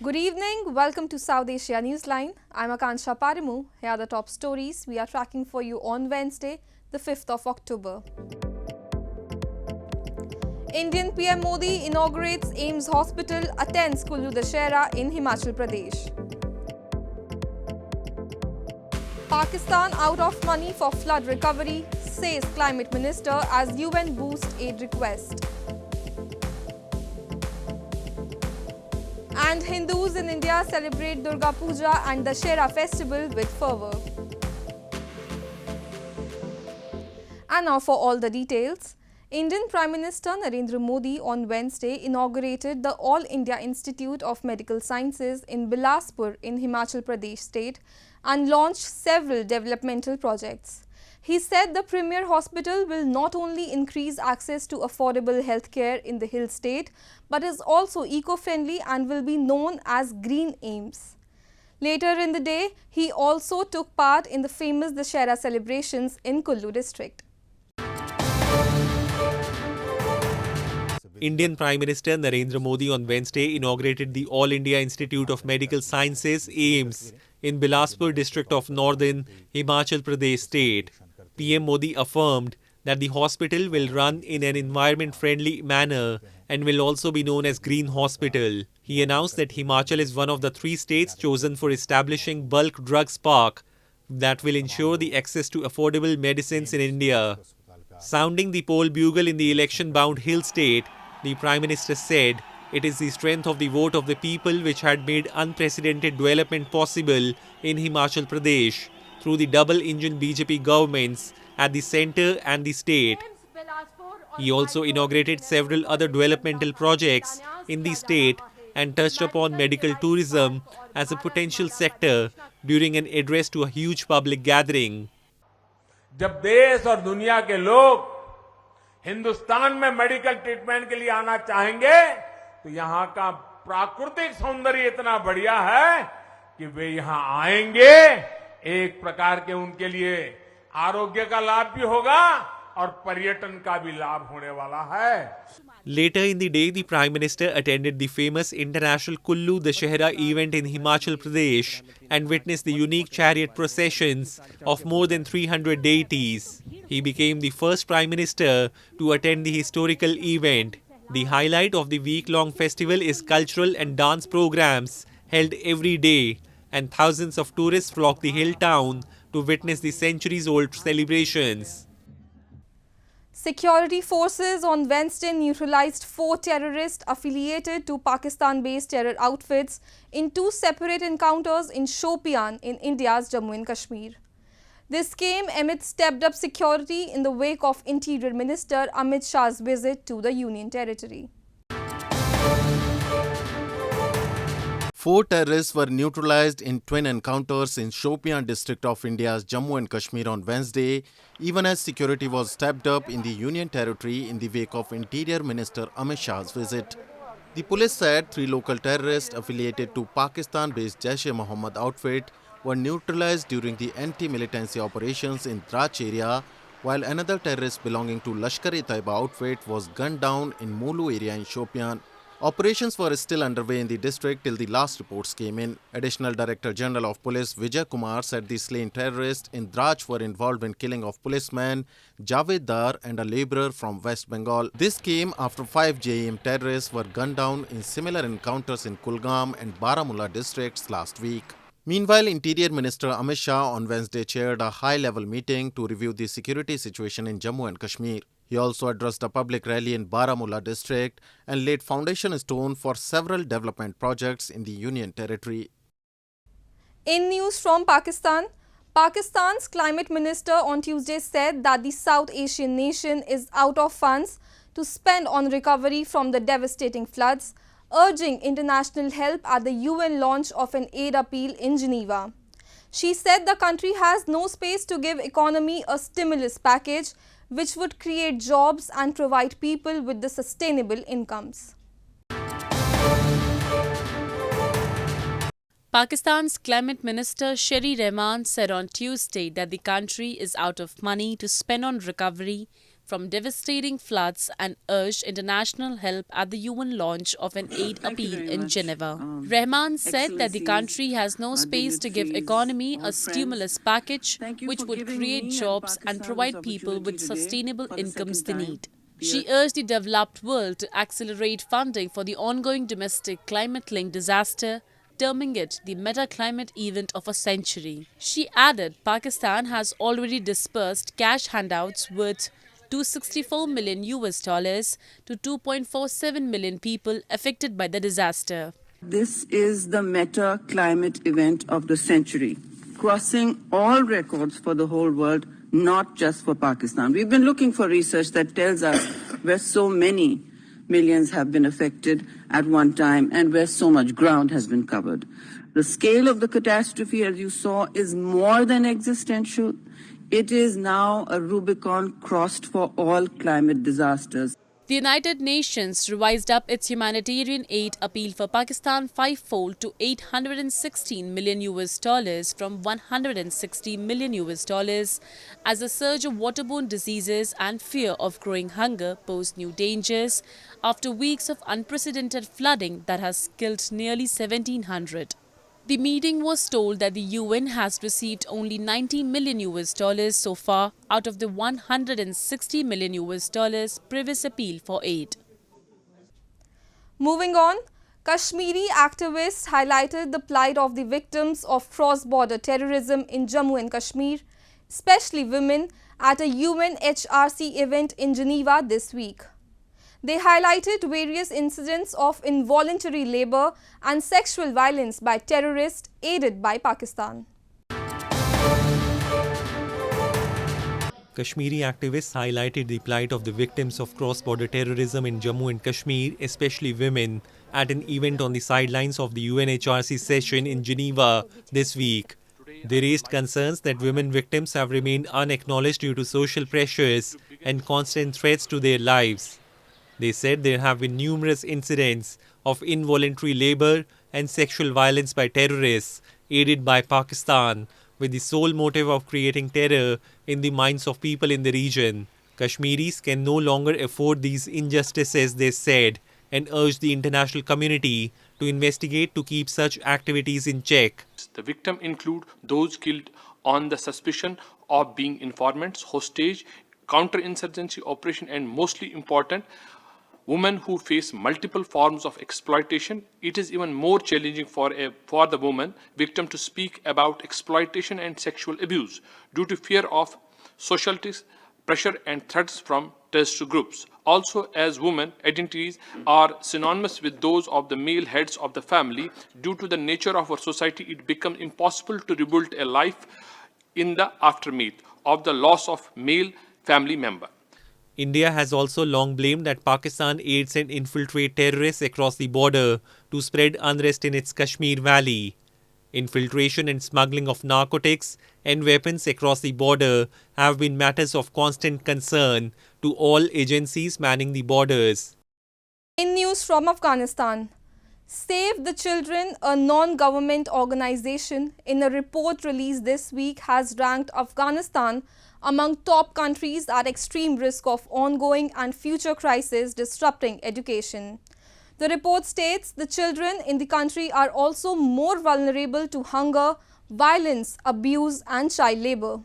Good evening, welcome to South Asia Newsline. I'm Akansha Parimu. Here are the top stories we are tracking for you on Wednesday, the 5th of October. Indian PM Modi inaugurates AIIMS Hospital, attends Kullu Dussehra in Himachal Pradesh. Pakistan out of money for flood recovery, says Climate Minister as UN boost aid request. And Hindus in India celebrate Durga Puja and Dussehra festival with fervour. And now for all the details. Indian Prime Minister Narendra Modi on Wednesday inaugurated the All India Institute of Medical Sciences in Bilaspur in Himachal Pradesh state and launched several developmental projects. He said the premier hospital will not only increase access to affordable healthcare in the hill state, but is also eco-friendly and will be known as Green AIIMS. Later in the day, he also took part in the famous Dussehra celebrations in Kullu district. Indian Prime Minister Narendra Modi on Wednesday inaugurated the All India Institute of Medical Sciences AIIMS in Bilaspur district of northern Himachal Pradesh state. PM Modi affirmed that the hospital will run in an environment-friendly manner and will also be known as Green Hospital. He announced that Himachal is one of the 3 states chosen for establishing bulk drugs park that will ensure the access to affordable medicines in India. Sounding the poll bugle in the election-bound hill state, the Prime Minister said it is the strength of the vote of the people which had made unprecedented development possible in Himachal Pradesh through the double-engine BJP governments at the centre and the state. He also inaugurated several other developmental projects in the state and touched upon medical tourism as a potential sector during an address to a huge public gathering. जब देश और दुनिया के लोग हिंदुस्तान में medical treatment के लिए आना चाहेंगे तो यहाँ का प्राकृतिक सौंदर्य इतना बढ़िया है कि वे यहाँ आएंगे. एक प्रकार के उनके लिए आरोग्य का लाभ भी होगा और पर्यटन का भी लाभ होने वाला है. Later in the day, the Prime Minister attended the famous international Kullu Dussehra event in Himachal Pradesh and witnessed the unique chariot processions of more than 300 deities. He became the first Prime Minister to attend the historical event. The highlight of the week-long festival is cultural and dance programs held every day, and thousands of tourists flock the hill town to witness the centuries-old celebrations. Security forces on Wednesday neutralized 4 terrorists affiliated to Pakistan-based terror outfits in 2 separate encounters in Shopian in India's Jammu and Kashmir. This came amid stepped-up security in the wake of Interior Minister Amit Shah's visit to the Union Territory. 4 terrorists were neutralized in twin encounters in Shopian district of India's Jammu and Kashmir on Wednesday, even as security was stepped up in the Union Territory in the wake of Interior Minister Amit Shah's visit. The police said 3 local terrorists affiliated to Pakistan-based Jaish-e-Mohammed outfit were neutralized during the anti-militancy operations in Drach area, while another terrorist belonging to Lashkar-e-Taiba outfit was gunned down in Mulu area in Shopian. Operations were still underway in the district till the last reports came in. Additional Director General of Police Vijay Kumar said the slain terrorists in Drach were involved in killing of policeman Javed Dar and a labourer from West Bengal. This came after 5 JAM terrorists were gunned down in similar encounters in Kulgam and Baramulla districts last week. Meanwhile, Interior Minister Amit Shah on Wednesday chaired a high-level meeting to review the security situation in Jammu and Kashmir. He also addressed a public rally in Baramulla district and laid foundation stone for several development projects in the Union Territory. In news from Pakistan, Pakistan's Climate Minister on Tuesday said that the South Asian nation is out of funds to spend on recovery from the devastating floods, urging international help at the UN launch of an aid appeal in Geneva. She said the country has no space to give economy a stimulus package which would create jobs and provide people with the sustainable incomes. Pakistan's Climate Minister Sherry Rehman said on Tuesday that the country is out of money to spend on recovery from devastating floods and urged international help at the UN launch of an aid appeal in Geneva. Rahman said that the country has no space to give economy a stimulus package which would create jobs and provide people with sustainable incomes they need. She urged the developed world to accelerate funding for the ongoing domestic climate-linked disaster, terming it the meta-climate event of a century. She added Pakistan has already dispersed cash handouts worth $264 million to 2.47 million people affected by the disaster. This is the meta-climate event of the century, crossing all records for the whole world, not just for Pakistan. We've been looking for research that tells us where so many millions have been affected at one time and where so much ground has been covered. The scale of the catastrophe, as you saw, is more than existential. It is now a Rubicon crossed for all climate disasters. The United Nations revised up its humanitarian aid appeal for Pakistan fivefold to $816 million from $160 million as a surge of waterborne diseases and fear of growing hunger pose new dangers after weeks of unprecedented flooding that has killed nearly 1,700. The meeting was told that the UN has received only $90 million so far out of the $160 million previous appeal for aid. Moving on, Kashmiri activists highlighted the plight of the victims of cross-border terrorism in Jammu and Kashmir, especially women, at a UNHRC event in Geneva this week. They highlighted various incidents of involuntary labor and sexual violence by terrorists aided by Pakistan. Kashmiri activists highlighted the plight of the victims of cross-border terrorism in Jammu and Kashmir, especially women, at an event on the sidelines of the UNHRC session in Geneva this week. They raised concerns that women victims have remained unacknowledged due to social pressures and constant threats to their lives. They said there have been numerous incidents of involuntary labor and sexual violence by terrorists aided by Pakistan, with the sole motive of creating terror in the minds of people in the region. Kashmiris can no longer afford these injustices, they said, and urged the international community to investigate to keep such activities in check. The victims include those killed on the suspicion of being informants, hostage, counterinsurgency operation, and mostly important, women who face multiple forms of exploitation. It is even more challenging for the woman victim to speak about exploitation and sexual abuse due to fear of social pressure and threats from terrorist groups. Also, as women, identities are synonymous with those of the male heads of the family. Due to the nature of our society, it becomes impossible to rebuild a life in the aftermath of the loss of male family member. India has also long blamed that Pakistan aids and infiltrate terrorists across the border to spread unrest in its Kashmir Valley. Infiltration and smuggling of narcotics and weapons across the border have been matters of constant concern to all agencies manning the borders. In news from Afghanistan, Save the Children, a non-government organization, in a report released this week has ranked Afghanistan among top countries at extreme risk of ongoing and future crises disrupting education. The report states the children in the country are also more vulnerable to hunger, violence, abuse and child labor.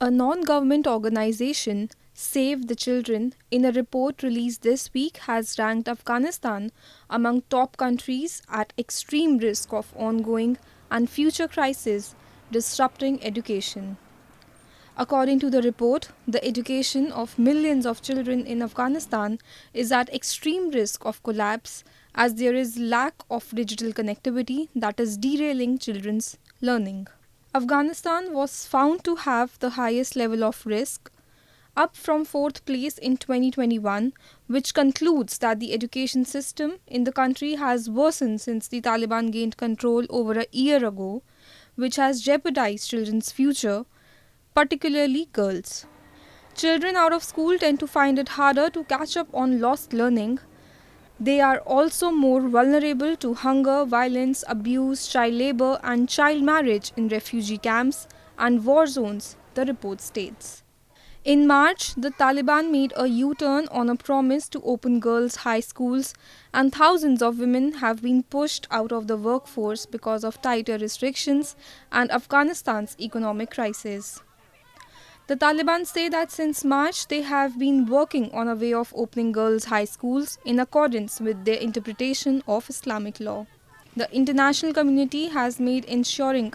A non-government organization, Save the Children, in a report released this week has ranked Afghanistan among top countries at extreme risk of ongoing and future crises disrupting education. According to the report, the education of millions of children in Afghanistan is at extreme risk of collapse as there is lack of digital connectivity that is derailing children's learning. Afghanistan was found to have the highest level of risk, up from 4th place in 2021, which concludes that the education system in the country has worsened since the Taliban gained control over a year ago, which has jeopardized children's future, particularly girls. Children out of school tend to find it harder to catch up on lost learning. They are also more vulnerable to hunger, violence, abuse, child labor and child marriage in refugee camps and war zones the report states. In March, the Taliban made a U-turn on a promise to open girls' high schools, and thousands of women have been pushed out of the workforce because of tighter restrictions and Afghanistan's economic crisis. The Taliban say that since March, they have been working on a way of opening girls' high schools in accordance with their interpretation of Islamic law. The international community has made ensuring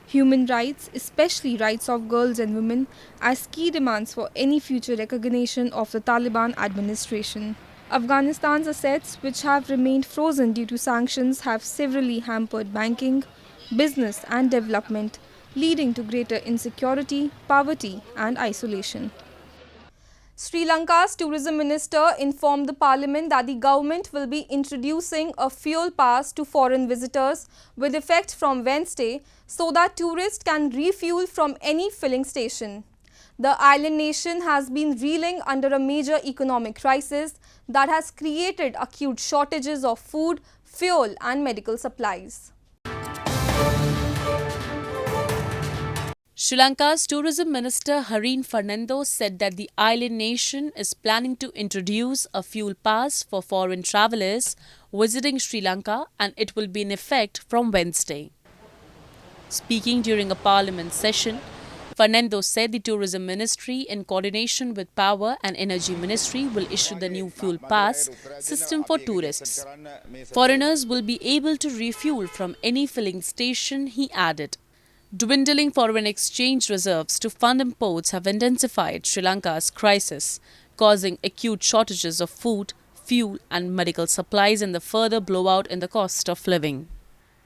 human rights, especially rights of girls and women, as key demands for any future recognition of the Taliban administration. Afghanistan's assets, which have remained frozen due to sanctions, have severely hampered banking, business and development, leading to greater insecurity, poverty and isolation. Sri Lanka's tourism minister informed the parliament that the government will be introducing a fuel pass to foreign visitors with effect from Wednesday so that tourists can refuel from any filling station. The island nation has been reeling under a major economic crisis that has created acute shortages of food, fuel and medical supplies. Sri Lanka's tourism minister Harin Fernando said that the island nation is planning to introduce a fuel pass for foreign travellers visiting Sri Lanka, and it will be in effect from Wednesday. Speaking during a parliament session, Fernando said the tourism ministry in coordination with Power and Energy Ministry will issue the new fuel pass system for tourists. Foreigners will be able to refuel from any filling station, he added. Dwindling foreign exchange reserves to fund imports have intensified Sri Lanka's crisis, causing acute shortages of food, fuel and medical supplies and the further blowout in the cost of living.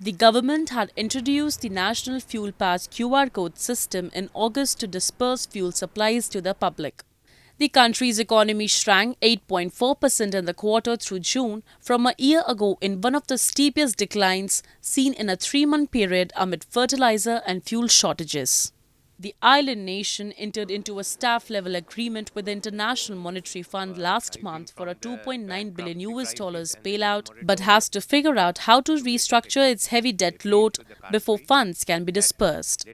The government had introduced the National Fuel Pass QR code system in August to disperse fuel supplies to the public. The country's economy shrank 8.4% in the quarter through June from a year ago in one of the steepest declines seen in a 3-month period amid fertilizer and fuel shortages. The island nation entered into a staff-level agreement with the International Monetary Fund last month for a $2.9 billion bailout, but has to figure out how to restructure its heavy debt load before funds can be dispersed.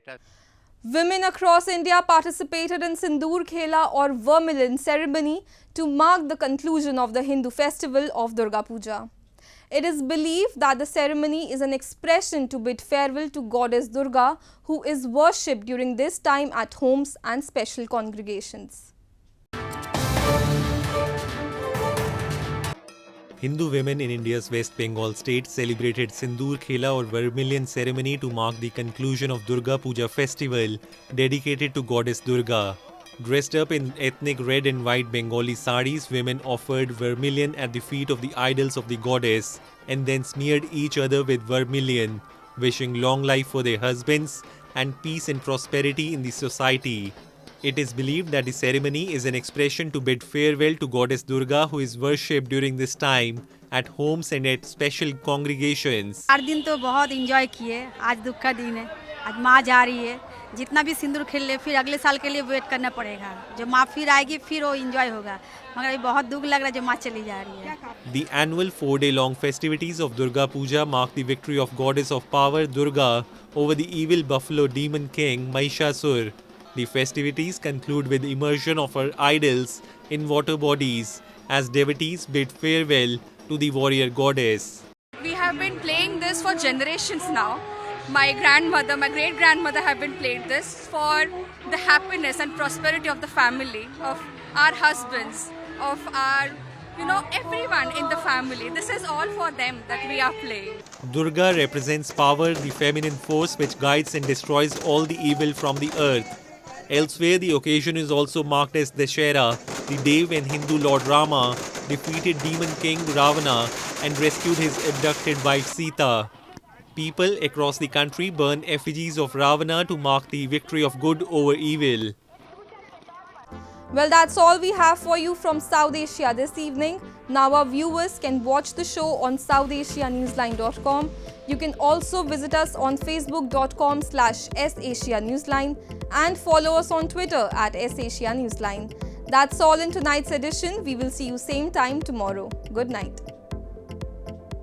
Women across India participated in Sindur, Khela or Vermillion ceremony to mark the conclusion of the Hindu festival of Durga Puja. It is believed that the ceremony is an expression to bid farewell to goddess Durga, who is worshipped during this time at homes and special congregations. Hindu women in India's West Bengal state celebrated Sindur, Khela or Vermillion ceremony to mark the conclusion of Durga Puja festival dedicated to goddess Durga. Dressed up in ethnic red and white Bengali saris, women offered vermilion at the feet of the idols of the goddess and then smeared each other with vermilion, wishing long life for their husbands and peace and prosperity in the society. It is believed that the ceremony is an expression to bid farewell to goddess Durga, who is worshipped during this time at homes and at special congregations. 4 दिन तो बहुत enjoy किए, आज दुख का दिन है, आज माँ जा रही है, जितना भी सिंदूर खेल ले फिर अगले साल के लिए वेट करना पड़ेगा, जो माँ फिर आएगी फिर वो एंजॉय होगा, मगर ये बहुत दुख लग रहा है जो माँ चली जा रही है. The annual 4-day-long festivities of Durga Puja mark the victory of goddess of power Durga over the evil buffalo demon king Mahishasur. The festivities conclude with immersion of her idols in water bodies as devotees bid farewell to the warrior goddess. We have been playing this for generations now. My grandmother, my great-grandmother have been playing this for the happiness and prosperity of the family, of our husbands, of our, everyone in the family. This is all for them that we are playing. Durga represents power, the feminine force which guides and destroys all the evil from the earth. Elsewhere, the occasion is also marked as Dussehra, the day when Hindu Lord Rama defeated demon king Ravana and rescued his abducted wife Sita. People across the country burn effigies of Ravana to mark the victory of good over evil. Well, that's all we have for you from South Asia this evening. Now our viewers can watch the show on southasianewsline.com. You can also visit us on facebook.com/SAsiaNewsline and follow us on Twitter @SAsiaNewsline. That's all in tonight's edition. We will see you same time tomorrow. Good night.